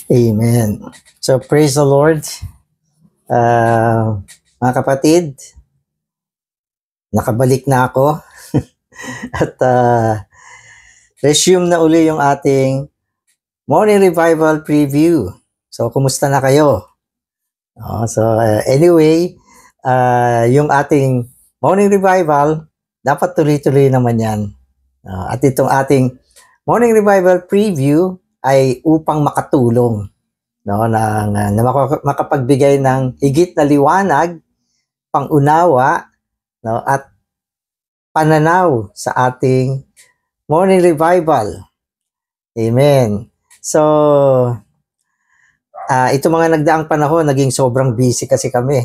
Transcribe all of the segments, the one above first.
Amen. So, praise the Lord. Mga kapatid, nakabalik na ako. At resume na uli yung ating Morning Revival Preview. So, kumusta na kayo? Anyway, yung ating Morning Revival, dapat tuloy-tuloy naman yan. At itong ating Morning Revival Preview ay upang makatulong, na makapagbigay ng higit na liwanag, pangunawa, at pananaw sa ating Morning Revival. Amen. So, ito mga nagdaang panahon, naging sobrang busy kasi kami.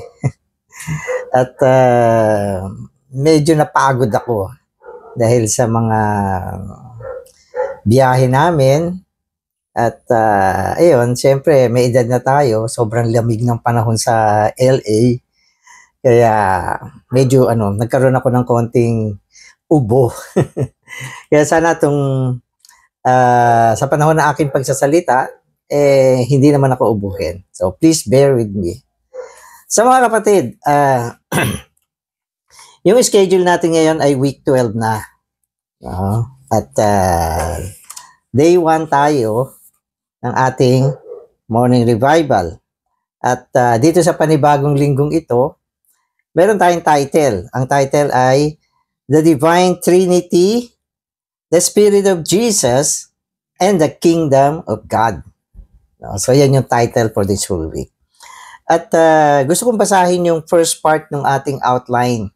At medyo napagod ako dahil sa mga biyahe namin. At ayun, siyempre may edad na tayo, sobrang lamig ng panahon sa LA. Kaya medyo nagkaroon ako ng konting ubo. Kaya sana sa panahon na aking pagsasalita, hindi naman ako ubuhin. So please bear with me. Sa mga kapatid, yung schedule natin ngayon ay week 12 na. At day 1 tayo ng ating Morning Revival. At dito sa panibagong linggong ito, meron tayong title. Ang title ay The Divine Trinity, the Spirit of Jesus, and the Kingdom of God. So yan yung title for this whole week. At gusto kong basahin yung first part ng ating outline.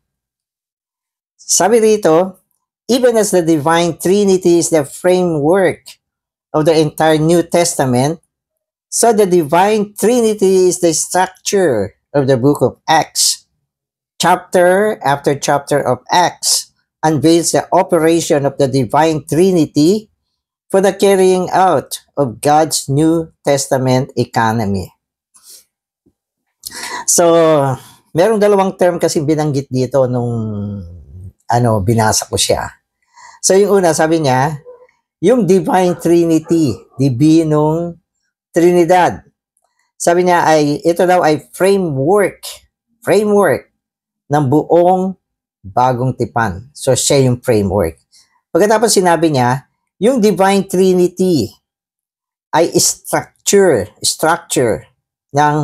Sabi rito, even as the Divine Trinity is the framework of the entire New Testament, so the Divine Trinity is the structure of the book of Acts. Chapter after chapter of Acts unveils the operation of the Divine Trinity for the carrying out of God's New Testament economy. So, merong dalawang term kasi binanggit dito nung binasa ko siya. So, yung una, sabi niya, yung Divine Trinity, Dibinong Trinidad. Sabi niya ito daw ay framework ng buong bagong tipan. So, siya yung framework. Pagkatapos sinabi niya, yung Divine Trinity ay structure ng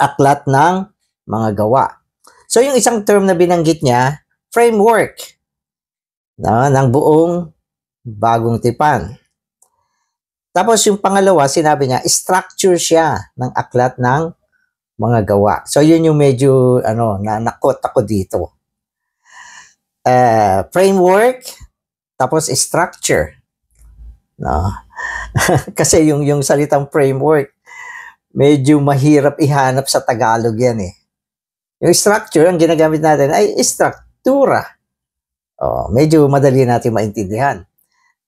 aklat ng mga gawa. So, yung isang term na binanggit niya, framework ng buong bagong tipan. Tapos yung pangalawa, sinabi niya, structure siya ng aklat ng mga gawa. So yun yung medyo nakot ako dito. Framework, tapos structure. Kasi yung salitang framework, medyo mahirap ihanap sa Tagalog yan eh. Yung structure, ang ginagamit natin ay struktura. Medyo madali natin maintindihan.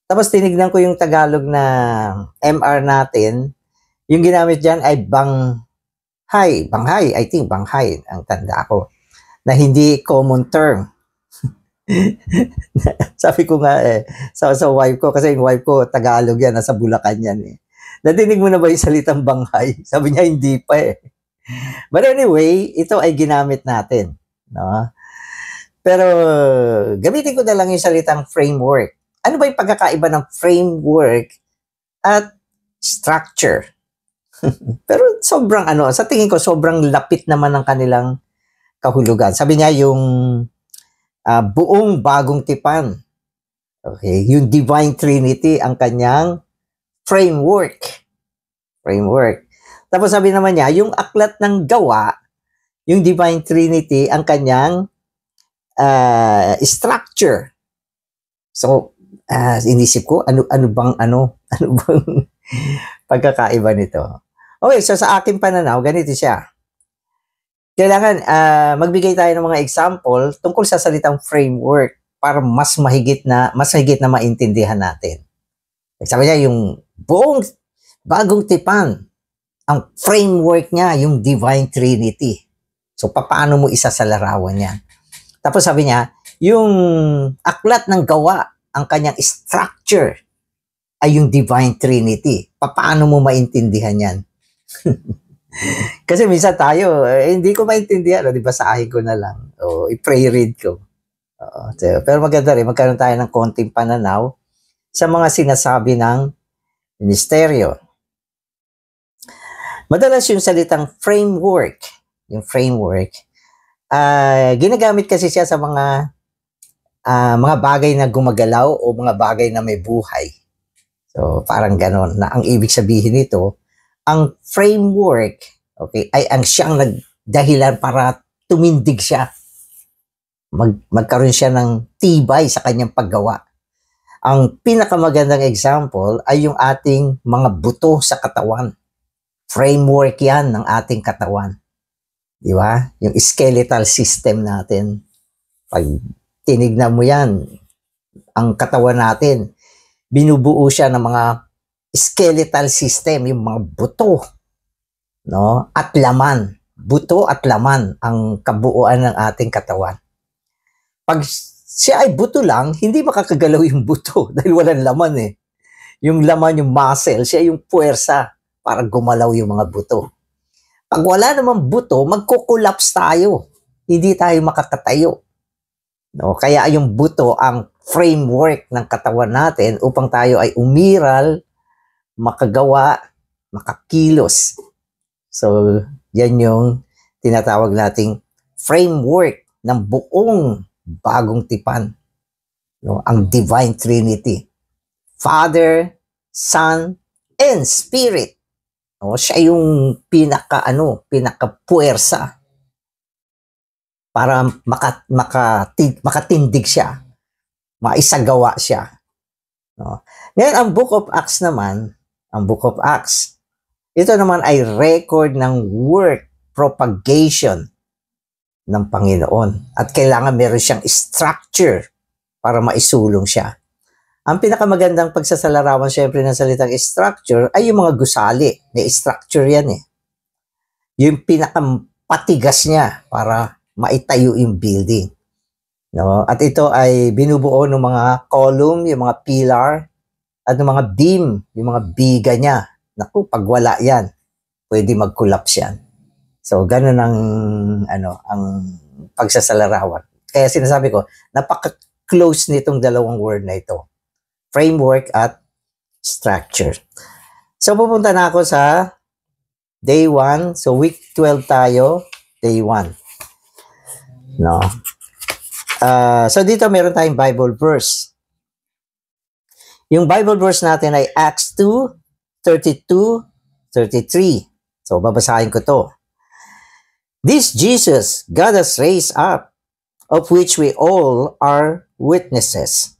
Tapos tinignan ko yung Tagalog na MR natin. Yung ginamit dyan ay banghay. I think banghay ang tanda ko. Na hindi common term. Sabi ko nga sa wife ko, kasi yung wife ko Tagalog yan, nasa Bulacan yan eh. Nadinig mo na ba yung salitang banghay? Sabi niya hindi pa eh. But anyway, ito ay ginamit natin. No? Pero gamitin ko na lang yung salitang framework. Ano ba yung pagkakaiba ng framework at structure? Pero sobrang sa tingin ko sobrang lapit naman ng kanilang kahulugan. Sabi niya yung buong bagong tipan. Okay, yung Divine Trinity ang kanyang framework. Tapos sabi naman niya, yung aklat ng gawa, yung Divine Trinity ang kanyang structure. So, inisip ko, ano bang pagkakaiba nito? Okay, so sa aking pananaw, ganito siya. Kailangan magbigay tayo ng mga example tungkol sa salitang framework para mas mahigit na maintindihan natin. Sabi niya, yung buong bagong tipan, ang framework niya, yung Divine Trinity. So, paano mo isasalarawan yan? Tapos sabi niya, yung aklat ng gawa, ang kanyang structure, ay yung Divine Trinity. Paano mo maintindihan yan? Kasi minsan tayo, hindi ko maintindihan, di ba, sahin ko na lang, o i-pray read ko. Pero maganda rin, magkaroon tayo ng konting pananaw sa mga sinasabi ng ministeryo. Madalas yung salitang framework, ginagamit kasi siya sa mga bagay na gumagalaw o mga bagay na may buhay. So, parang ganon, na ang ibig sabihin nito, ang framework, okay, ay ang siyang nagdahilan para tumindig siya. Magkaroon siya ng tibay sa kanyang paggawa. Ang pinakamagandang example ay yung ating mga buto sa katawan. Framework yan ng ating katawan. Di ba? Yung skeletal system natin. Pag tinignan mo yan, ang katawan natin, binubuo siya ng mga skeletal system, yung mga buto, no? At laman. Buto at laman ang kabuuan ng ating katawan. Pag siya ay buto lang, hindi makakagalaw yung buto dahil walang laman eh. Yung laman, yung muscle, siya yung puwersa para gumalaw yung mga buto. Pag wala namang buto, magko-collapse tayo. Hindi tayo makakatayo. No? Kaya yung buto ang framework ng katawan natin upang tayo ay umiral, makagawa, makakilos. So, yan yung tinatawag nating framework ng buong bagong tipan. No? Ang Divine Trinity. Father, Son, and Spirit. No? Siya yung pinaka-puwersa para makatindig siya, maisagawa siya. No? Ngayon, ang Book of Acts naman, ito naman ay record ng work propagation ng Panginoon. At kailangan meron siyang structure para maisulong siya. Ang pinakamagandang pagsasalarawan syempre ng salitang structure ay yung mga gusali. May structure yan eh. Yung pinakapatigas niya para maitayo yung building. No? At ito ay binubuo ng mga column, yung mga pillar, at ng mga beam, yung mga biga niya. Naku, pag wala yan, pwede mag-collapse yan. So, ganun ang pagsasalarawan. Kaya sinasabi ko, napaka-close nitong dalawang word na ito. Framework at structure. So, pupunta na ako sa day 1. So, week 12 tayo, day 1. No? So, dito meron tayong Bible verse. Yung Bible verse natin ay Acts 2:32-33. So, babasahin ko to. This Jesus God has raised up, of which we all are witnesses.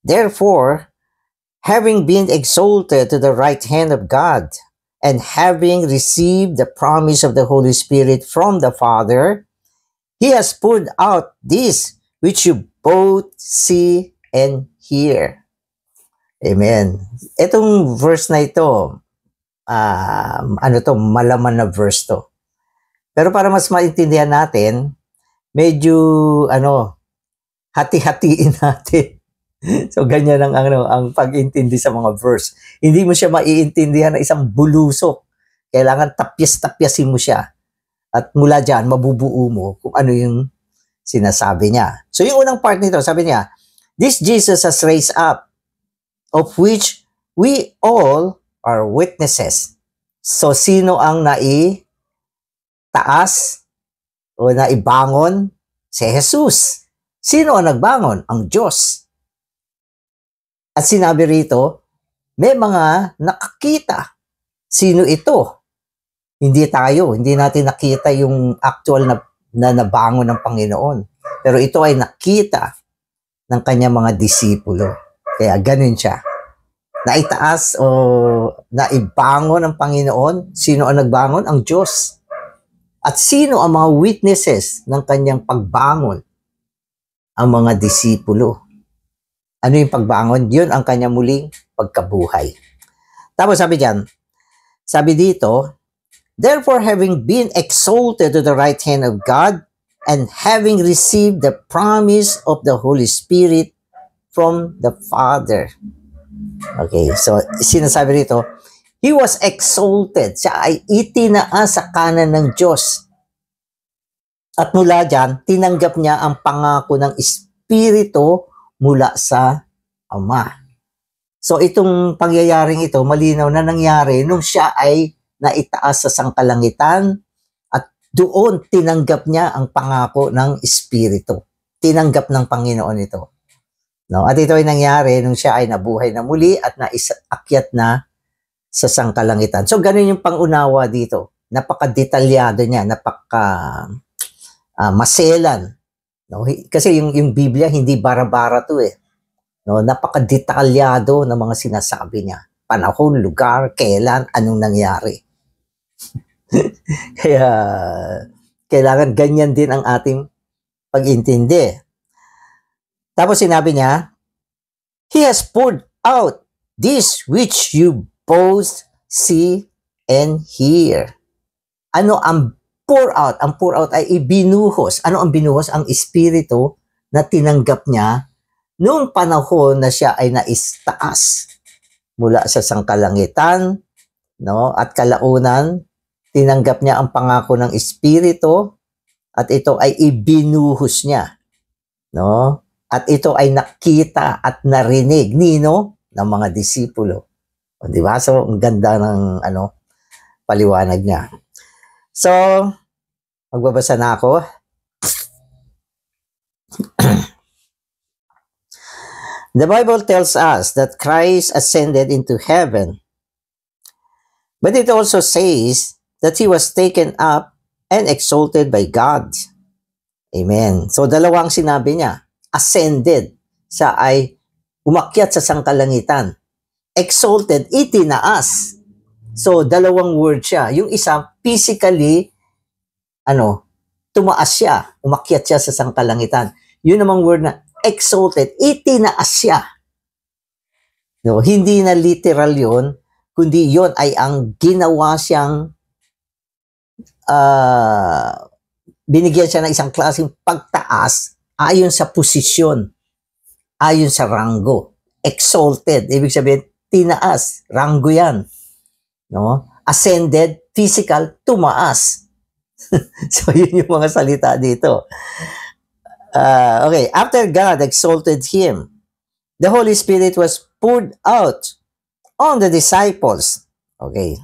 Therefore, having been exalted to the right hand of God, and having received the promise of the Holy Spirit from the Father, He has poured out this which you both see and hear. Amen. Itong verse na ito, malaman na verse to. Pero para mas maintindihan natin, medyo, hati-hatiin natin. So, ganyan ang pag-intindi sa mga verse. Hindi mo siya maiintindihan na isang bulusok. Kailangan tapyas-tapyasin mo siya. At mula dyan, mabubuo mo kung ano yung sinasabi niya. So, yung unang part nito, sabi niya, this Jesus has raised up, of which we all are witnesses. So, sino ang taas o naibangon? Si Jesus. Sino ang nagbangon? Ang Diyos. At sinabi rito, may mga nakakita. Sino ito? Hindi natin nakita yung actual na nabangon ng Panginoon. Pero ito ay nakita ng kanyang mga disipulo. Kaya ganun siya. Naitaas o naibangon ng Panginoon. Sino ang nagbangon? Ang Diyos. At sino ang mga witnesses ng kanyang pagbangon? Ang mga disipulo. Ano yung pagbangon? Yun ang kanyang muling pagkabuhay. Tapos sabi dito, therefore having been exalted to the right hand of God, and having received the promise of the Holy Spirit from the Father. Okay, so sinasabi rito, He was exalted. Siya ay itinaas sa kanan ng Diyos. At mula dyan, tinanggap niya ang pangako ng Espiritu mula sa Ama. So itong pangyayaring ito, malinaw na nangyari nung siya ay naitaas sa sangkalangitan at doon tinanggap niya ang pangako ng Espiritu. Tinanggap ng Panginoon ito. No? At ito ay nangyari nung siya ay nabuhay na muli at naisakyat na sa sangkalangitan. So ganun yung pangunawa dito. Napaka-detalyado niya, maselan. No? Kasi yung Biblia hindi bara-bara to eh. No, napaka-detalyado ng mga sinasabi niya. Panahon, lugar, kailan, anong nangyari. Kaya, kailangan ganyan din ang ating pag-intindi. Tapos sinabi niya, He has poured out this which you both see and hear. Ano ang pour out? Ang pour out ay ibinuhos. Ano ang binuhos? Ang Espiritu na tinanggap niya noong panahon na siya ay naistaas mula sa sangkalangitan, no? At kalaunan, tinanggap niya ang pangako ng Espiritu at ito ay ibinuhos niya, no? At ito ay nakita at narinig nino ng mga disipulo. O, di ba? So, ang ganda ng paliwanag niya. So, magbabasa na ako. The Bible tells us that Christ ascended into heaven, but it also says that He was taken up and exalted by God. Amen. So, dalawang sinabi niya. Ascended, siya ay umakyat sa sangkalangitan. Exalted, itinaas. So, dalawang word siya. Yung isa, physically, tumaas siya. Umakyat siya sa sangkalangitan. Yun namang word na exalted, itinaas siya. No, hindi na literal yon, kundi yon ay ang ginawa siyang binigyan siya ng isang klaseng pagtaas ayon sa posisyon, ayon sa ranggo. Exalted, ibig sabihin, tinaas, ranggo yan. No? Ascended, physical, tumaas. So, yun yung mga salita dito. Okay, after God exalted Him, the Holy Spirit was poured out on the disciples. Okay.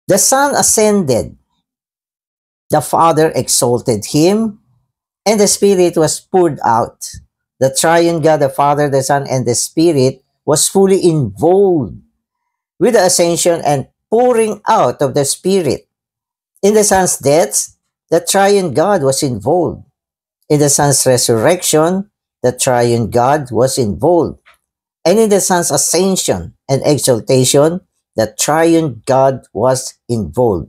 The Son ascended, the Father exalted Him, and the Spirit was poured out. The triune God, the Father, the Son, and the Spirit was fully involved with the ascension and pouring out of the Spirit. In the Son's death, the triune God was involved. In the Son's resurrection, the triune God was involved. And in the Son's ascension and exaltation, the triune God was involved.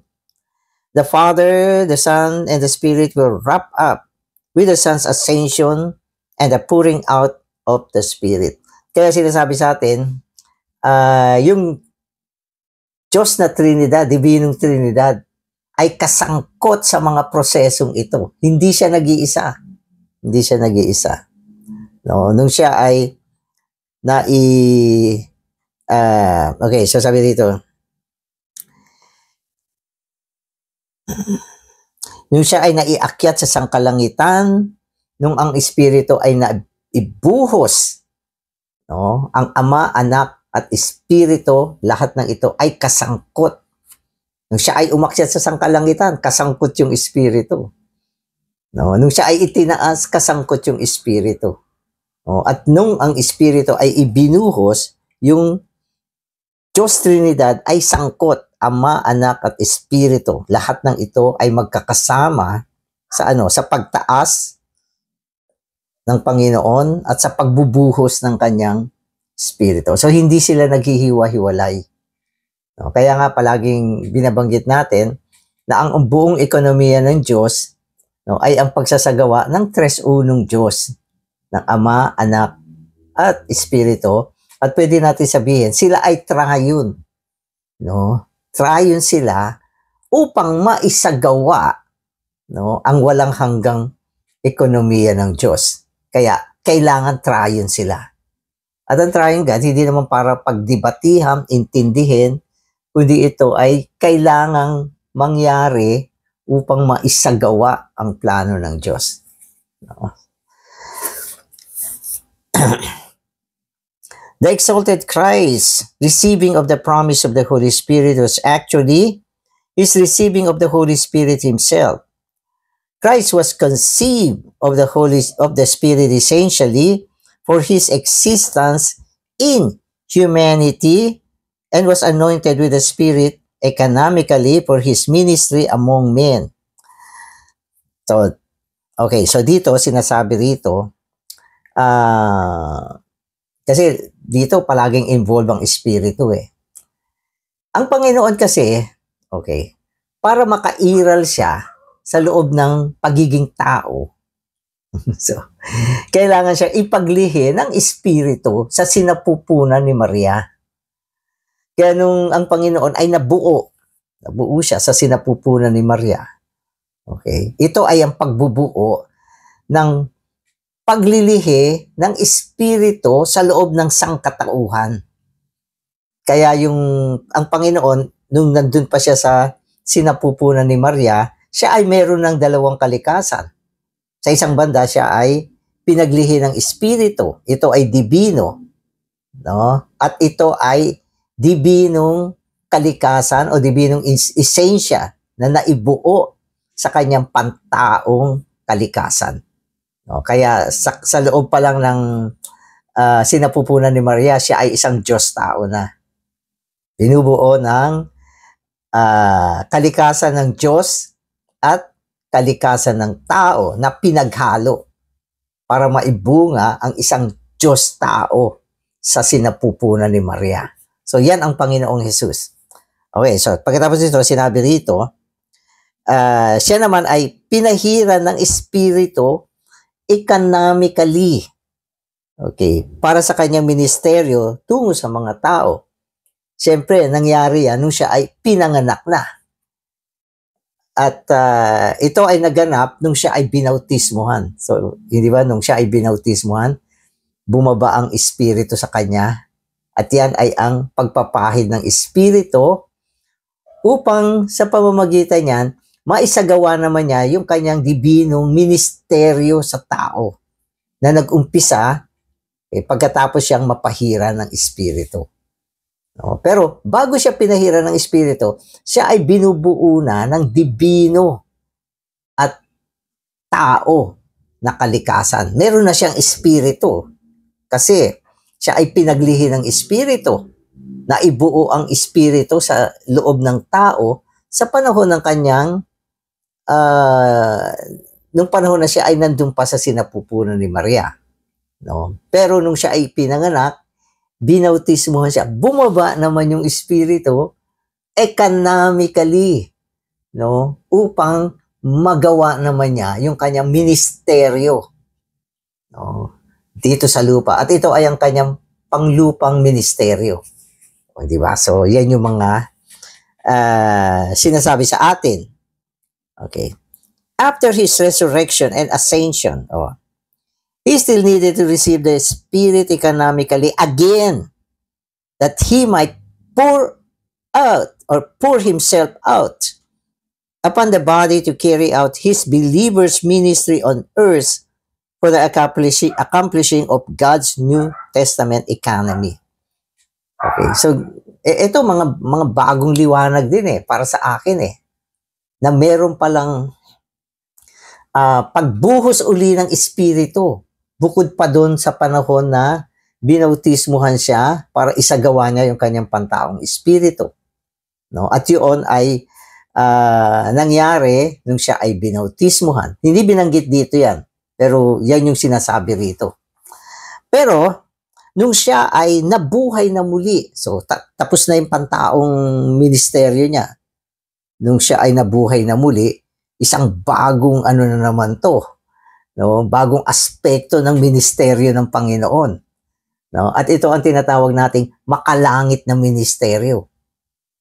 The Father, the Son, and the Spirit will wrap up with the Son's ascension and the pouring out of the Spirit. Kaya sinasabi sa atin, yung Diyos na Trinidad, Divinong Trinidad, ay kasangkot sa mga prosesong ito. Hindi siya nag-iisa. Hindi siya nag-iisa. No, nung siya ay okay, so sabi dito, nung siya ay naiakyat sa sangkalangitan, nung ang Espiritu ay naibuhos, no, ang Ama, Anak, at Espiritu, lahat ng ito ay kasangkot. Nung siya ay umakyat sa sangkalangitan, kasangkot yung Espiritu. No? Nung siya ay itinaas, kasangkot yung Espiritu. No? At nung ang Espiritu ay ibinuhos, yung Diyos Trinidad ay sangkot, Ama, Anak, at Espiritu. Lahat ng ito ay magkakasama sa sa pagtaas ng Panginoon at sa pagbubuhos ng kanyang Espiritu. So, hindi sila naghihiwa-hiwalay. No, kaya nga palaging binabanggit natin na ang buong ekonomiya ng Diyos, no, ay ang pagsasagawa ng tres-unong Diyos, ng Ama, Anak, at Espiritu. At pwede natin sabihin, sila ay triune. No? Triune sila upang maisagawa, no, ang walang hanggang ekonomiya ng Diyos. Kaya kailangan triune sila. At ang triune God, hindi naman para pagdebatihan, intindihin, kundi ito ay kailangang mangyari upang maisagawa ang plano ng Diyos. No? The exalted Christ, receiving of the promise of the Holy Spirit, was actually his receiving of the Holy Spirit himself. Christ was conceived of the Spirit essentially for his existence in humanity and was anointed with the Spirit economically for his ministry among men. So, okay, so dito, sinasabi rito, kasi dito palaging involved ang Espiritu eh. Ang Panginoon kasi, okay, para makairal siya sa loob ng pagiging tao, so, kailangan siya ipaglihi ng Espiritu sa sinapupunan ni Maria. Kaya nung ang Panginoon ay nabuo siya sa sinapupunan ni Maria. Okay? Ito ay ang pagbubuo ng paglilihi ng Espiritu sa loob ng sangkatauhan. Kaya ang Panginoon, nung nandun pa siya sa sinapupunan ni Maria, siya ay meron ng dalawang kalikasan. Sa isang banda, siya ay pinaglihi ng Espiritu. Ito ay divino. No? At ito ay dibinong kalikasan o dibinong esensya na naibuo sa kanyang pantaong kalikasan. No? Kaya sa loob pa lang ng sinapupunan ni Maria, siya ay isang Diyos-tao na. Binubuo ng kalikasan ng Diyos at kalikasan ng tao na pinaghalo para maibunga ang isang Diyos-tao sa sinapupunan ni Maria. So, yan ang Panginoong Jesus. Okay, so pagkatapos nito, sinabi rito, siya naman ay pinahiran ng Espiritu economically. Okay, para sa kanyang ministeryo tungo sa mga tao. Siyempre, nangyari yan nung siya ay pinanganak na. At ito ay naganap nung siya ay binautismuhan. So, hindi ba, nung siya ay binautismuhan, bumaba ang Espiritu sa kanya. At yan ay ang pagpapahid ng Espiritu upang sa pamamagitan niyan, maisagawa naman niya yung kanyang dibinong ministeryo sa tao na nag-umpisa pagkatapos siyang mapahira ng Espiritu. No? Pero bago siya pinahira ng Espiritu, siya ay binubuo na ng dibino at tao na kalikasan. Meron na siyang Espiritu kasi siya ay pinaglihi ng Espiritu na ibuo ang Espiritu sa loob ng tao sa panahon ng kanyang nung panahon na siya ay nandun pa sa sinapupunan ni Maria. No? Pero nung siya ay pinanganak, binautismuhan siya, bumaba naman yung Espiritu economically, no? Upang magawa naman niya yung kanyang ministeryo, no? Dito sa lupa. At ito ay ang kanyang panglupang ministeryo. O, di ba? So, yan yung mga sinasabi sa atin. Okay. After his resurrection and ascension, he still needed to receive the Spirit economically again, that he might pour out or pour himself out upon the body to carry out his believers' ministry on earth for the accomplishing of God's New Testament economy. Okay, so ito mga bagong liwanag din para sa akin na meron palang pagbuhos uli ng Espiritu. Bukod pa doon sa panahon na binautismuhan siya para isagawa niya yung kanyang pantaong Espiritu. No? At yun ay nangyari nung siya ay binautismuhan. Hindi binanggit dito yan, pero yan yung sinasabi rito. Pero, nung siya ay nabuhay na muli, so tapos na yung pantaong ministeryo niya, nung siya ay nabuhay na muli, isang bagong ano na naman to, no? Bagong aspekto ng ministeryo ng Panginoon. No? At ito ang tinatawag nating makalangit na ministeryo.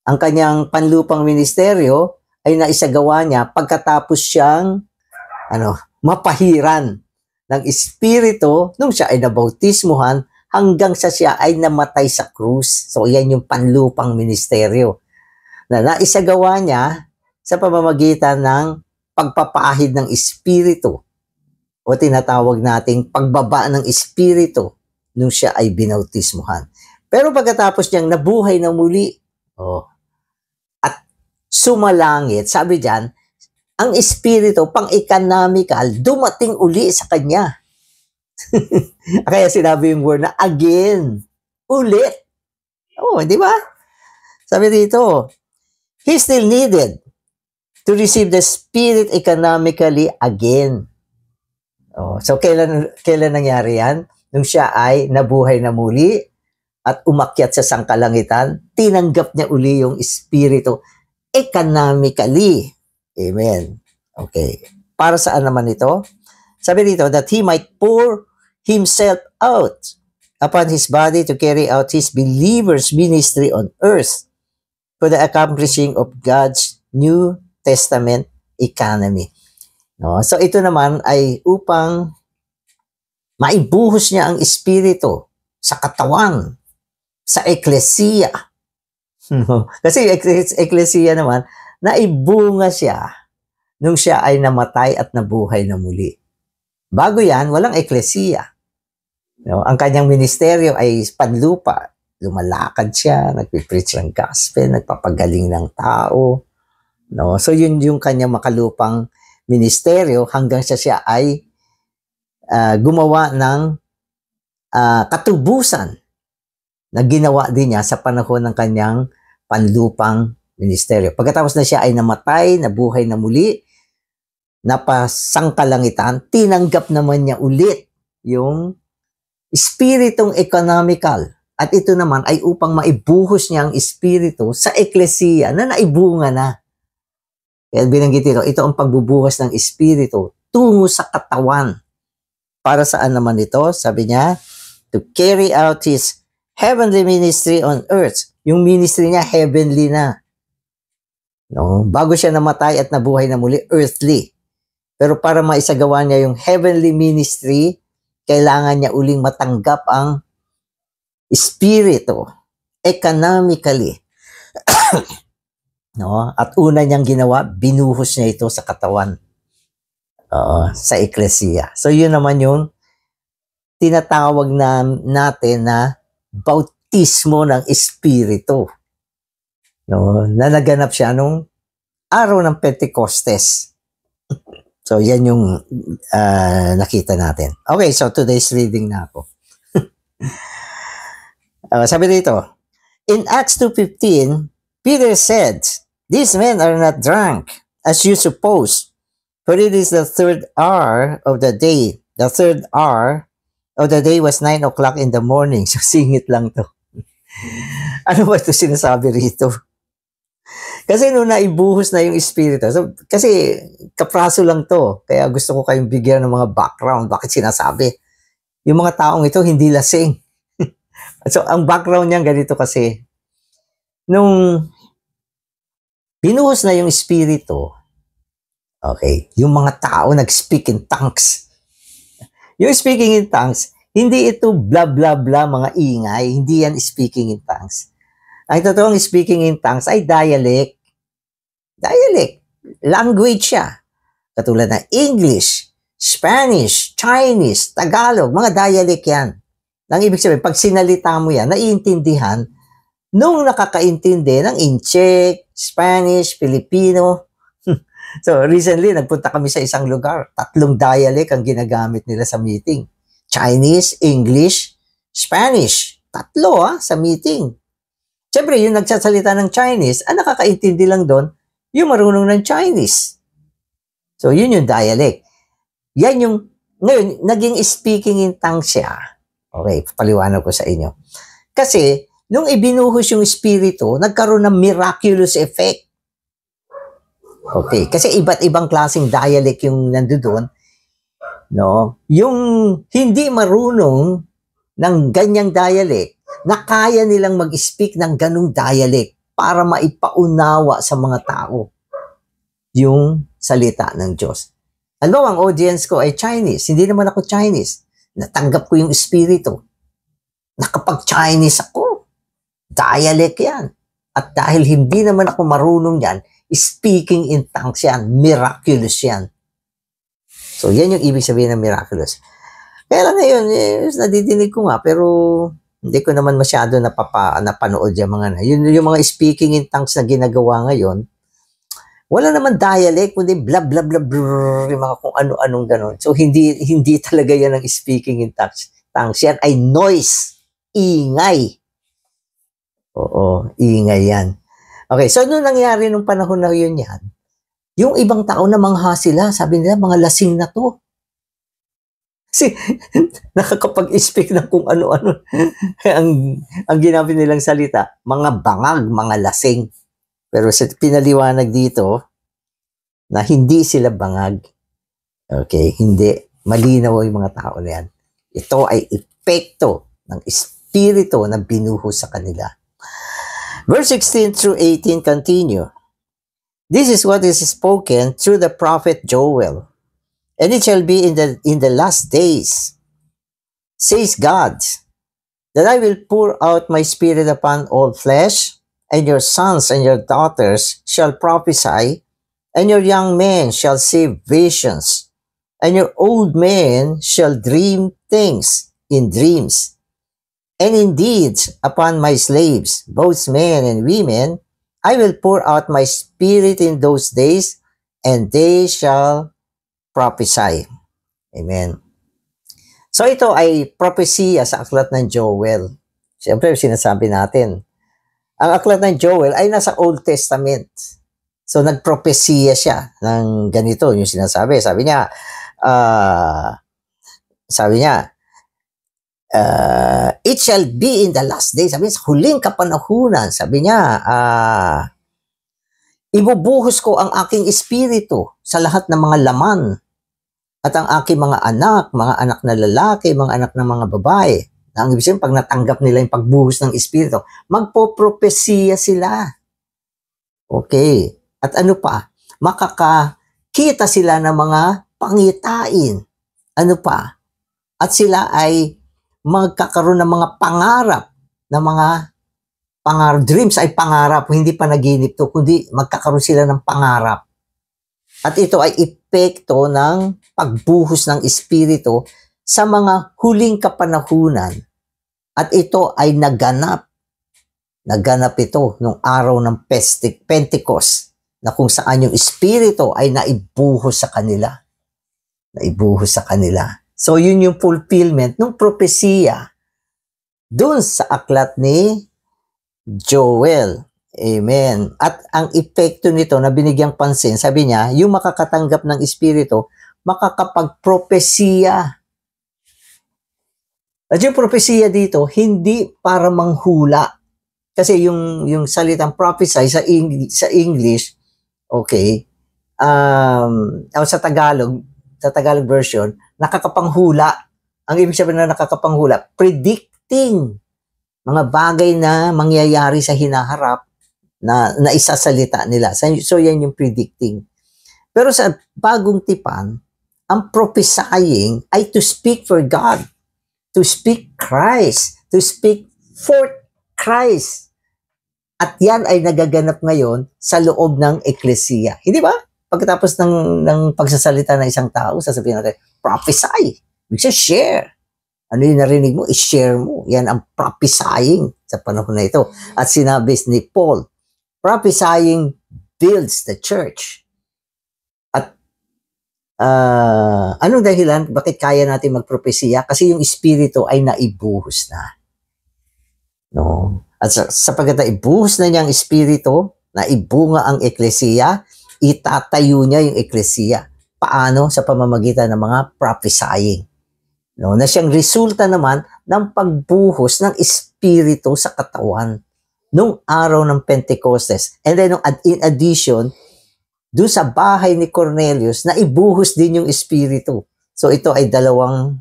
Ang kanyang panlupang ministeryo ay naisagawa niya pagkatapos siyang mapahiran ng Espiritu nung siya ay nabautismuhan hanggang sa siya ay namatay sa krus. So, yan yung panlupang ministeryo na naisagawa niya sa pamamagitan ng pagpapaahid ng Espiritu o tinatawag nating pagbaba ng Espiritu nung siya ay binautismuhan. Pero pagkatapos niyang nabuhay na muli, at sumalangit, sabi diyan, ang Espiritu, pang-economical, dumating uli sa kanya. Kaya sinabi yung word na again, ulit. Di ba? Sabi dito, he still needed to receive the Spirit economically again. So, kailan nangyari yan? Nung siya ay nabuhay na muli at umakyat sa sangkalangitan, tinanggap niya uli yung Espiritu economically. Amen. Okay. Para saan naman ito? Sabi dito, that he might pour himself out upon his body to carry out his believer's ministry on earth for the accomplishing of God's New Testament economy. So ito naman ay upang maibuhos niya ang Espiritu sa katawan, sa eklesiya. Kasi eklesiya naman, naibunga siya nung siya ay namatay at nabuhay na muli. Bago yan, walang eklesiya. Ang kanyang ministeryo ay panlupa. Lumalakad siya, nagpipreach ng gospel, nagpapagaling ng tao. So yun yung kanyang makalupang ministeryo hanggang siya ay gumawa ng katubusan na ginawa din niya sa panahon ng kanyang panlupang ministeryo. Pagkatapos na siya ay namatay, nabuhay na muli, napasangkalangitan, tinanggap naman niya ulit yung Espiritong economical. At ito naman ay upang maibuhos niya ang Espiritu sa eklesiya na naibunga na. Kaya binanggit ito ang pagbubuhos ng Espiritu tungo sa katawan. Para saan naman ito? Sabi niya, to carry out his heavenly ministry on earth. Yung ministry niya, heavenly na. Bago siya namatay at nabuhay na muli, earthly. Pero para maisagawa niya yung heavenly ministry, kailangan niya uling matanggap ang Espiritu economically. At una niyang ginawa, binuhos niya ito sa katawan, sa eklesiya. So yun naman yung tinatawag natin na bautismo ng Espiritu. Na naganap siya nung araw ng Pentecostes. So yan yung nakita natin. Okay, so today's reading na ako. Sabi dito, in Acts 2:15, Peter said, these men are not drunk, as you suppose, for it is the third hour of the day. The third hour of the day was 9 o'clock in the morning. So singit lang to. Ano ba ito sinasabi rito? Kasi nung naibuhos na yung Espiritu, so, kasi kapraso lang to, kaya gusto ko kayong bigyan ng mga background. Bakit sinasabi? Yung mga taong ito hindi lasing. So ang background niyan ganito kasi, nung binuhos na yung Espiritu, okay, yung mga tao nag-speak in tongues. Yung speaking in tongues, hindi ito blah blah blah mga ingay, hindi yan speaking in tongues. Ang totoong speaking in tongues ay dialect. Dialect. Language siya. Katulad ng English, Spanish, Chinese, Tagalog, mga dialect yan. Ang ibig sabihin, pag sinalita mo yan, naiintindihan nung nakakaintindi ng Incheck, Spanish, Filipino. So, recently, nagpunta kami sa isang lugar. 3 dialect ang ginagamit nila sa meeting. Chinese, English, Spanish. 3 sa meeting. Siyempre, yung nagsasalita ng Chinese, ang nakakaintindi lang doon, yung marunong ng Chinese. So, yun yung dialect. Yan yung, ngayon, naging speaking in tongues siya. Okay, paliwanag ko sa inyo. Kasi, nung ibinuhos yung Espiritu, nagkaroon ng miraculous effect. Okay, kasi iba't ibang klaseng dialect yung nandoon. No? Yung hindi marunong ng ganyang dialect, na kaya nilang mag-speak ng ganung dialect para maipaunawa sa mga tao. yung salita ng Diyos. Ano, ang audience ko ay Chinese. Hindi naman ako Chinese. Natanggap ko yung espiritu. Nakapag-Chinese ako. Dialect yan. At dahil hindi naman ako marunong yan, speaking in tongues yan. Miraculous yan. So, yan yung ibig sabihin ng miraculous. Kaya lang ngayon, nadidinig ko nga, pero hindi ko naman masyado napanood yung mga yung mga speaking in tongues na ginagawa ngayon. Wala naman dialect, kundi blah, blah, blah, blah, yung mga kung ano-anong gano'n. So, hindi talaga yan ang speaking in tongues. Yan ay noise, ingay. Oo, ingay yan. Okay, so ano nangyari nung panahon na yun yan? Yung ibang tao na mangha sila, sabi nila, mga lasing na to. Kasi nakakapag-speak ng kung ano-ano. ang ginamit nilang salita, mga bangag, mga lasing. Pero sa pinaliwanag dito, na hindi sila bangag. Okay, hindi. Malinaw yung mga tao na yan. Ito ay epekto ng espiritu na binuhos sa kanila. Verse 16 through 18 continue. This is what is spoken through the prophet Joel. And it shall be in the last days, says God, that I will pour out my spirit upon all flesh, and your sons and your daughters shall prophesy, and your young men shall see visions, and your old men shall dream things in dreams. And indeed, upon my slaves, both men and women, I will pour out my spirit in those days, and they shall prophesy. Amen. So ito ay propesya sa aklat ng Joel. Siyempre, sinasabi natin, ang aklat ng Joel ay nasa Old Testament. So nagpropesya siya ng ganito, yung sinasabi. Sabi niya, it shall be in the last days. Sabi niya, sa huling kapanahunan, sabi niya, ibubuhos ko ang aking espiritu sa lahat ng mga laman at ang aking mga anak na lalaki, mga anak ng mga babae. Na ang ibig sabihin, pag natanggap nila yung pagbuhos ng espiritu, magpopropesya sila. Okay. At ano pa? Makakakita sila ng mga pangitain. Ano pa? At sila ay magkakaroon ng mga pangarap, dreams ay pangarap, hindi pa naginip to, kundi magkakaroon sila ng pangarap. At ito ay epekto ng pagbuhos ng espiritu sa mga huling kapanahunan. At ito ay naganap. Naganap ito nung araw ng Pentecost, na kung saan yung espiritu ay naibuhos sa kanila. Naibuhos sa kanila. So yun yung fulfillment ng propesya dun sa aklat ni Joel. Amen. At ang epekto nito na binigyang pansin, sabi niya, yung makakatanggap ng espiritu, makakapagpropesya. At yung propesya dito, hindi para manghula. Kasi yung salitang prophesy sa English, okay, sa Tagalog version, nakakapanghula. Ang ibig sabihin na nakakapanghula, predicting mga bagay na mangyayari sa hinaharap na isasalita nila. So yan yung predicting. Pero sa bagong tipan, ang prophesying ay to speak for God, to speak Christ, to speak for Christ. At yan ay nagaganap ngayon sa loob ng eklesiya. Hindi ba? Pagkatapos ng pagsasalita ng isang tao, sasabihin natin, prophesy. Ibig share. Ano yung narinig mo, i-share mo. Yan ang prophesying sa panahon na ito. At sinabi ni Paul, prophesying builds the church. At anong dahilan? Bakit kaya natin magpropesya? Kasi yung espiritu ay naibuhos na. No? At sapagkat naibuhos na niya ang espiritu, naibunga ang eklesiya, itatayo niya yung eklesiya. Paano? Sa pamamagitan ng mga prophesying. No, na siyang resulta naman ng pagbuhos ng espiritu sa katawan nung araw ng Pentecostes. And then in addition, doon sa bahay ni Cornelius, na ibuhos din yung espiritu. So ito ay dalawang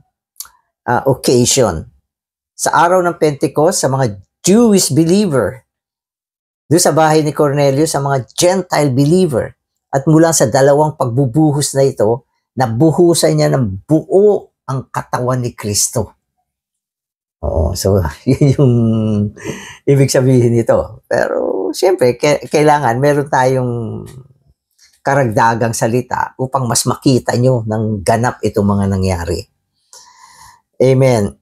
occasion. Sa araw ng Pentecost, sa mga Jewish believer. Doon sa bahay ni Cornelius, sa mga Gentile believer. At mula sa dalawang pagbubuhos na ito, nabuhusan niya ng buo ang katawan ni Kristo. Oo, so yun yung ibig sabihin nito. Pero siyempre, kailangan meron tayong karagdagang salita upang mas makita nyo ng ganap itong mga nangyari. Amen.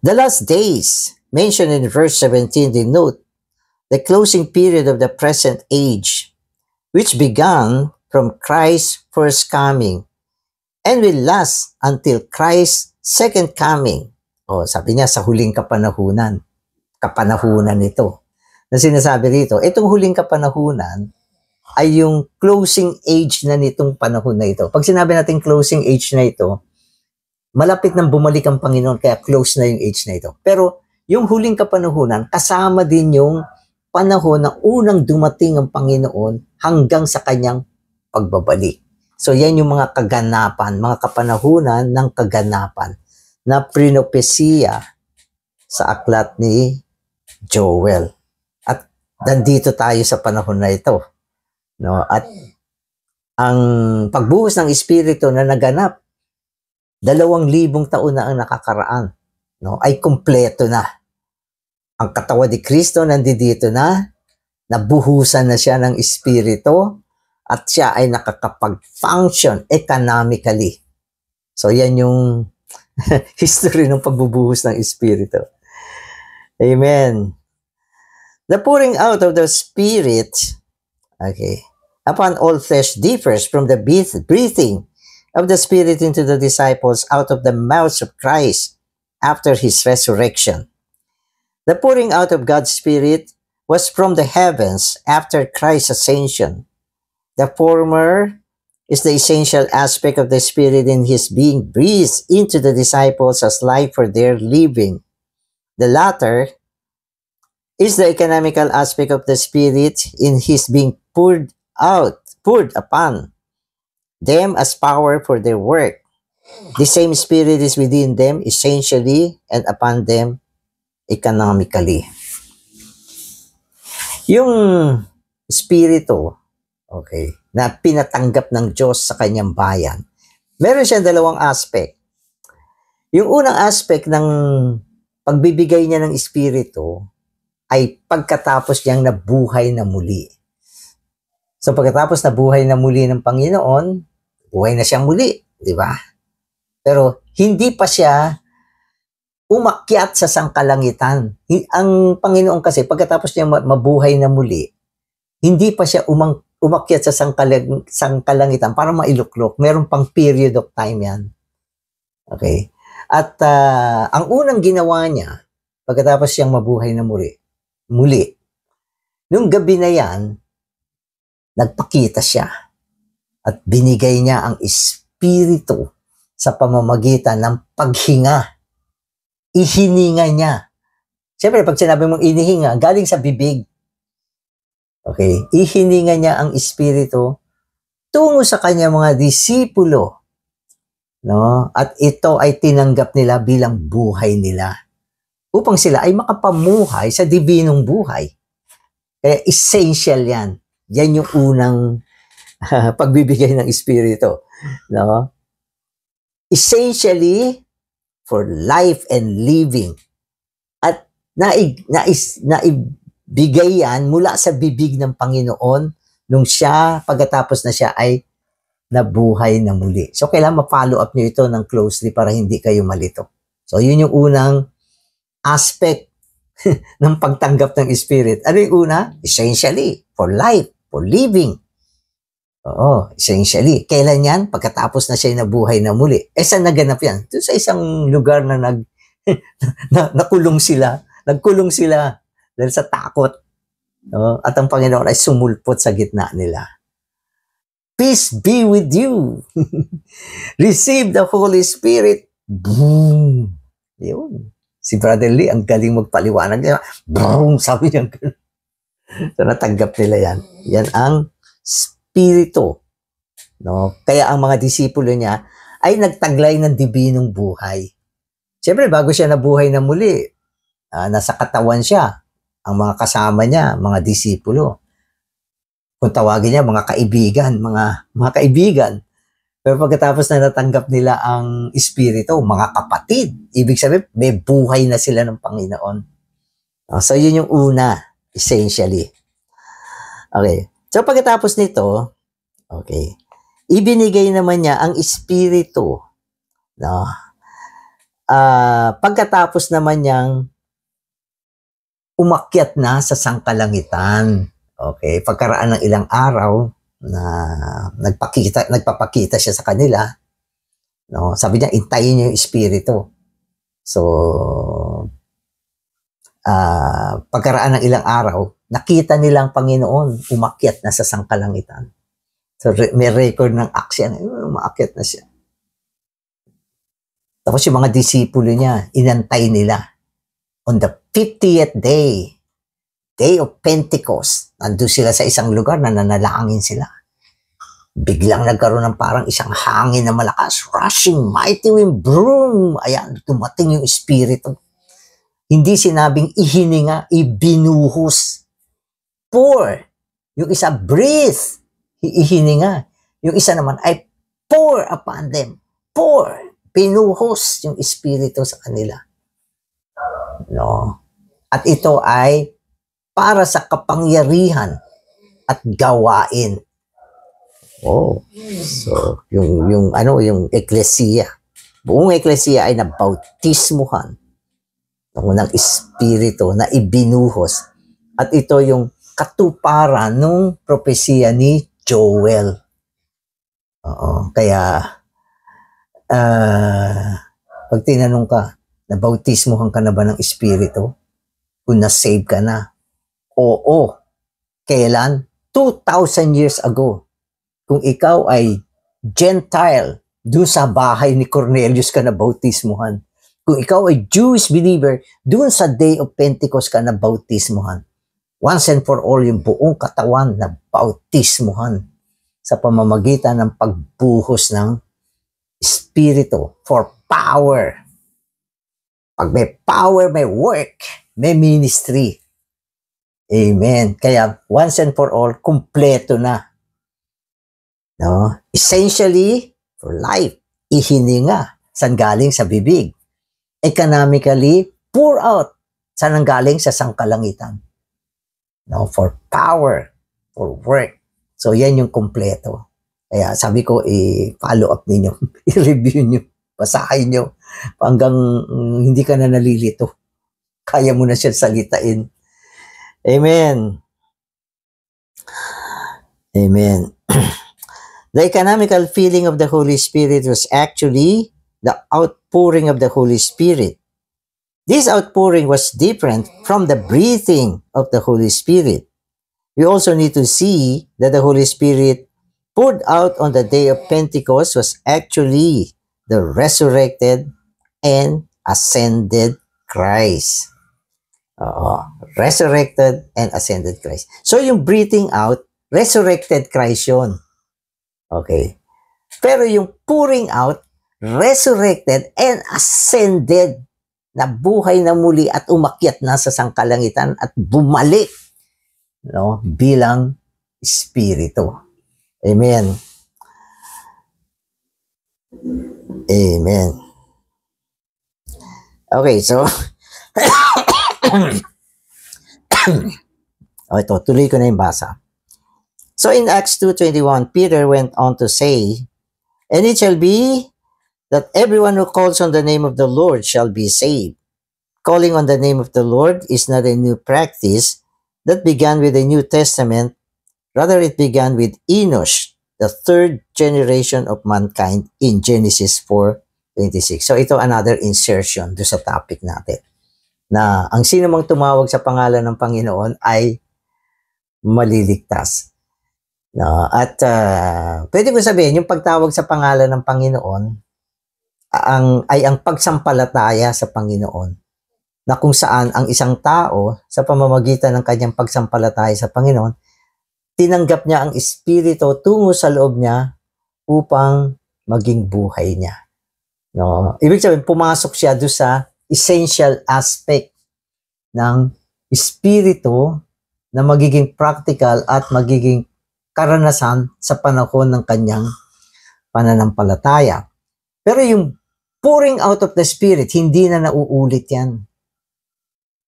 The last days mentioned in verse 17 denote the closing period of the present age, which began from Christ's first coming and will last until Christ's second coming. O, sabi niya sa huling kapanahunan ito. Na sinasabi rito, itong huling kapanahunan ay yung closing age na nitong panahon na ito. Pag sinabi natin closing age na ito, malapit nang bumalik ang Panginoon, kaya close na yung age na ito. Pero yung huling kapanahunan, kasama din yung panahon na unang dumating ang Panginoon hanggang sa kanyang pagbabalik. So yan yung mga kaganapan, mga kapanahunan ng kaganapan na prinopesiya sa aklat ni Joel. At nandito tayo sa panahon na ito. No? At ang pagbuhos ng Espiritu na naganap 2,000 taon na ang nakakaraan, no? Ay kumpleto na. Ang katawan ni Kristo nandito na, nabuhusan na siya ng Espiritu at siya ay nakakapag-function economically. So yan yung history ng pagbubuhos ng Espiritu. Amen. The pouring out of the Spirit, okay, upon all flesh differs from the breathing of the Spirit into the disciples out of the mouths of Christ after his resurrection. The pouring out of God's Spirit was from the heavens after Christ's ascension. The former is the essential aspect of the Spirit in his being breathed into the disciples as life for their living. The latter is the economical aspect of the Spirit in his being poured upon them as power for their work. The same Spirit is within them essentially and upon them economically. Yung Espiritu, okay, na pinatanggap ng Diyos sa kanyang bayan, meron siyang dalawang aspect. Yung unang aspect ng pagbibigay niya ng Espiritu ay pagkatapos niyang nabuhay na muli. So pagkatapos nabuhay na muli ng Panginoon, buhay na siyang muli, di ba? Pero hindi pa siya umakyat sa sangkalangitan. Ang Panginoon kasi pagkatapos niya mabuhay na muli, hindi pa siya umakyat sa sangkalangitan para mailuklok. Meron pang period of time yan. Okay? At ang unang ginawa niya, pagkatapos siyang mabuhay na muli, nung gabi na yan, nagpakita siya at binigay niya ang Espiritu sa pamamagitan ng paghinga. Ihininga niya. Siyempre, pag sinabi mong inihinga, galing sa bibig. Okay? Ihininga niya ang Espiritu tungo sa kanya mga disipulo. No? At ito ay tinanggap nila bilang buhay nila. Upang sila ay makapamuhay sa dibinong buhay. Kaya essential yan. Yan yung unang pagbibigay ng Espiritu. No? Essentially, for life and living. At naibigay yan mula sa bibig ng Panginoon nung siya, pagkatapos na siya ay nabuhay na muli. So, kailangan ma-follow up nyo ito ng closely para hindi kayo malito. So, yun yung unang aspect ng pagtanggap ng Spirit. Ano yung una? Essentially, for life, for living. Oo, essentially. Kailan yan? Pagkatapos na siya nabuhay na muli. Saan naganap yan? Doon sa isang lugar na nakulong sila. Nagkulong sila dahil sa takot. No? At ang Panginoon ay sumulpot sa gitna nila. Peace be with you. Receive the Holy Spirit. Boom. Yun. Si Brother Lee, ang galing magpaliwanag niya. Boom, sabi niya. So, natanggap nila yan. Yan ang Espiritu. No? Kaya ang mga disipulo niya ay nagtaglay ng dibinong buhay. Siyempre, bago siya nabuhay na muli, nasa katawan siya. Ang mga kasama niya, mga disipulo. kung tawagin niya, mga kaibigan, mga kaibigan. Pero pagkatapos na natanggap nila ang Espiritu, mga kapatid. Ibig sabihin, may buhay na sila ng Panginoon. So, yun yung una, essentially. Okay. So, pagkatapos nito, okay, ibinigay naman niya ang Espiritu. No? Pagkatapos naman niyang umakyat na sa sangkalangitan. Okay, pagkaraan ng ilang araw na nagpapakita siya sa kanila, no? Sabi niya, intayin niyo yung Espiritu. So, pagkaraan ng ilang araw, nakita nilang Panginoon, umakyat na sa sangkalangitan. So, may record ng action, umakyat na siya. Tapos yung mga disipulo niya, inantay nila. On the 50th day of Pentecost, nandun sila sa isang lugar na nanalangin sila. Biglang nagkaroon ng parang isang hangin na malakas, rushing, mighty wind, broom. Ayan, dumating yung Espiritu. Hindi sinabing ihininga, ibinuhos. Pour. Yung isa, breathe. Ihininga. Yung isa naman ay pour upon them. Pour. Pinuhos yung Espiritu sa kanila. No? At ito ay para sa kapangyarihan at gawain. Oh. So, yung eklesiya. Buong eklesiya ay nabautismuhan ng Espiritu na ibinuhos. At ito yung katuparan ng propesiya ni Joel. Oo. Kaya, pag tinanong ka, nabautismuhan ka na ba ng Espiritu? Kung na-save ka na? Oo. Kailan? 2,000 years ago. Kung ikaw ay Gentile, doon sa bahay ni Cornelius ka na bautismuhan. Kung ikaw ay Jewish believer, doon sa day of Pentecost ka na bautismuhan. Once and for all, yung buong katawan na bautismuhan sa pamamagitan ng pagbuhos ng Espiritu for power. Pag may power, may work, may ministry. Amen. Kaya once and for all, kumpleto na. No? Essentially, for life, ihininga. Saan galing? Sa bibig. Economically, pour out. Saan galing? Sa sangkalangitan. No? For power, for work. So, yan yung kumpleto. Kaya sabi ko, i-follow up ninyo. I-review nyo. Basahin nyo. Hanggang hindi ka na nalilito. Kaya mo na siya salitain. Amen. Amen. The economical feeling of the Holy Spirit was actually the outpouring of the Holy Spirit. This outpouring was different from the breathing of the Holy Spirit. We also need to see that the Holy Spirit poured out on the day of Pentecost was actually the resurrected and ascended Christ. Resurrected and ascended Christ. So yung breathing out, resurrected Christ yun. Okay. Pero yung pouring out, resurrected and ascended, na buhay na muli at umakyat na sa sangkalangitan at bumalik, no, bilang Espiritu. Amen. Amen. Okay, so ito, tuloy ko na yung basa. So in Acts 2:21, Peter went on to say, "And it shall be that everyone who calls on the name of the Lord shall be saved." Calling on the name of the Lord is not a new practice that began with the New Testament. Rather, it began with Enosh, the third generation of mankind in Genesis 4:26. So ito another insertion do sa topic natin. Na ang sino mang tumawag sa pangalan ng Panginoon ay maliligtas. No, at pwede ko sabihin, yung pagtawag sa pangalan ng Panginoon ay ang pagsampalataya sa Panginoon. Na kung saan ang isang tao sa pamamagitan ng kanyang pagsampalataya sa Panginoon, tinanggap niya ang Espiritu tungo sa loob niya upang maging buhay niya. No, ibig sabihin, pumasok siya doon sa essential aspect ng Espiritu na magiging practical at magiging karanasan sa panahon ng kanyang pananampalataya. Pero yung pouring out of the Spirit, hindi na nauulit yan.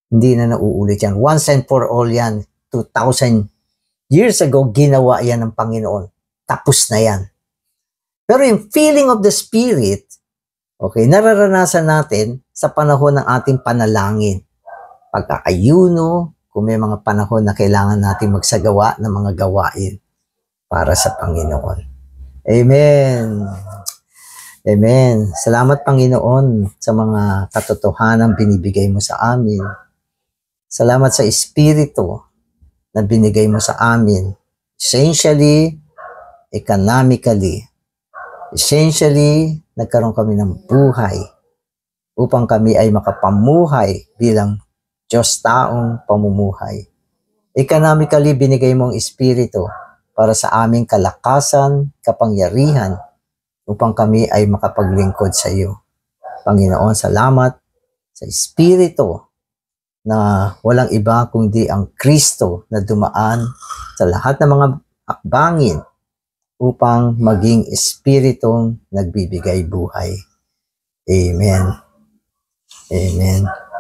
Hindi na nauulit yan. Once and for all yan. 2,000 years ago, ginawa yan ng Panginoon. Tapos na yan. Pero yung feeling of the Spirit, okay, nararanasan natin sa panahon ng ating panalangin. Pagkakayuno, kung may mga panahon na kailangan natin magsagawa ng mga gawain para sa Panginoon. Amen. Amen. Salamat, Panginoon, sa mga katotohanan binibigay mo sa amin. Salamat sa Espiritu na binigay mo sa amin. Essentially, economically, nagkaroon kami ng buhay upang kami ay makapamuhay bilang Diyos taong pamumuhay. Economically, binigay mong Espiritu para sa aming kalakasan, kapangyarihan, upang kami ay makapaglingkod sa iyo. Panginoon, salamat sa Espiritu na walang iba kundi ang Kristo na dumaan sa lahat ng mga akbangin upang maging Espiritong nagbibigay buhay. Amen. Amen.